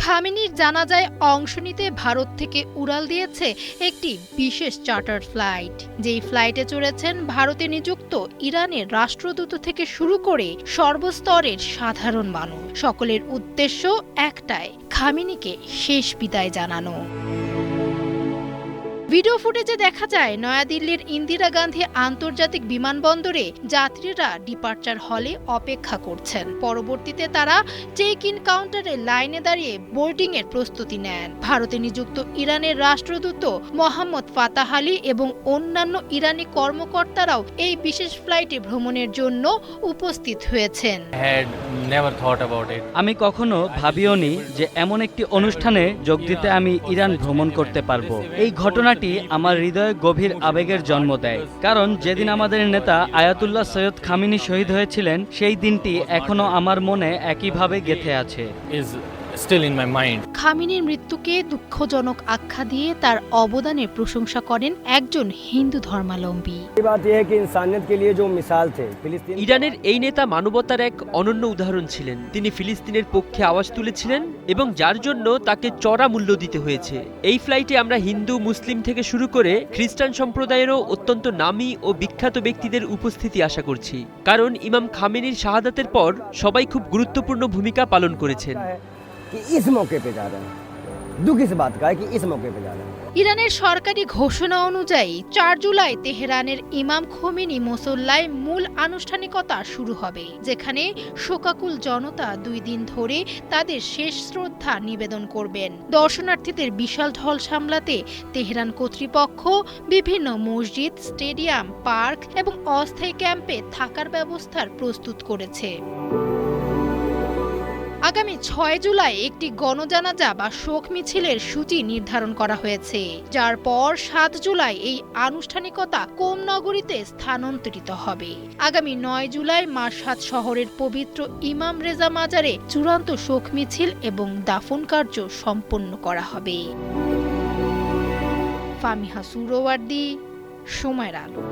খামেনির জানাজায় অংশ নিতে ভারত থেকে উড়াল দিয়েছে একটি বিশেষ চার্টার ফ্লাইট। যেই ফ্লাইটে চড়েছেন ভারতে নিযুক্ত ইরানের রাষ্ট্রদূত থেকে শুরু করে সর্বস্তরের সাধারণ মানুষ। সকলের উদ্দেশ্য একটাই, খামেনিকে শেষ বিদায় জানানো। ভিডিও ফুটেজে দেখা যায় নয়াদিল্লির ইন্দিরা গান্ধী আন্তর্জাতিক বিমানবন্দরে যাত্রীরা ডিপার্চার হলে অপেক্ষা করছেন। পরবর্তীতে তারা চেক ইন কাউন্টারে লাইনে দাঁড়িয়ে বোর্ডিং এর প্রস্তুতি নেন। ভারতে নিযুক্ত ইরানের রাষ্ট্রদূত মোহাম্মদ ফাতাহ আলী এবং অন্যান্য ইরানি কর্মকর্তারাও এই বিশেষ ফ্লাইটে ভ্রমণের জন্য উপস্থিত হয়েছেন। আমি কখনো ভাবিওনি যে এমন একটি অনুষ্ঠানে যোগ দিতে আমি ইরান ভ্রমণ করতে পারবো। এই ঘটনাটি আমার হৃদয়ে গভীর আবেগের জন্ম দেয়, কারণ যেদিন আমাদের নেতা আয়াতুল্লাহ সৈয়দ খামেনি শহীদ হয়েছিলেন সেই দিনটি এখনো আমার মনে একইভাবে গেঁথে আছে। খামেনির মৃত্যুকে দুঃখজনক আখ্যা দিয়ে তার অবদানের প্রশংসা করেন একজন হিন্দু ধর্মাবলম্বী। ইরানের এই নেতা মানবতার এক অনন্য উদাহরণ ছিলেন। তিনি ফিলিস্তিনের পক্ষে আওয়াজ তুলেছিলেন এবং যার জন্য তাকে চড়া মূল্য দিতে হয়েছে। এই ফ্লাইটে আমরা হিন্দু, মুসলিম থেকে শুরু করে খ্রিস্টান সম্প্রদায়েরও অত্যন্ত নামী ও বিখ্যাত ব্যক্তিদের উপস্থিতি আশা করছি, কারণ ইমাম খামেনির শাহাদাতের পর সবাই খুব গুরুত্বপূর্ণ ভূমিকা পালন করেছেন। ইরানের সরকারি ঘোষণা অনুযায়ী ৪ জুলাই তেহরানের ইমাম খোমেনি মুসল্লায় মূল আনুষ্ঠানিকতা শুরু হবে, যেখানে শোকাকুল জনতা ২ দিন ধরে তাদের শেষ শ্রদ্ধা নিবেদন করবেন। দর্শনার্থীদের বিশাল ঢল সামলাতে তেহরান কর্তৃপক্ষ বিভিন্ন মসজিদ, স্টেডিয়াম, পার্ক এবং অস্থায়ী ক্যাম্পে থাকার ব্যবস্থার প্রস্তুত করেছে। আগামী ৬ জুলাই একটি গণজানাজা বা শোক মিছিলের সূচি নির্ধারণ করা হয়েছে, যার পর ৭ জুলাই এই আনুষ্ঠানিকতা কোম নগরীতে স্থানান্তরিত হবে। আগামী ৯ জুলাই মাশহাদ শহরের পবিত্র ইমাম রেজা মাজারে চূড়ান্ত শোক মিছিল এবং দাফন কার্য সম্পন্ন করা হবে। ফামিহা সুহরাওয়ার্দী, সময়ের আলো।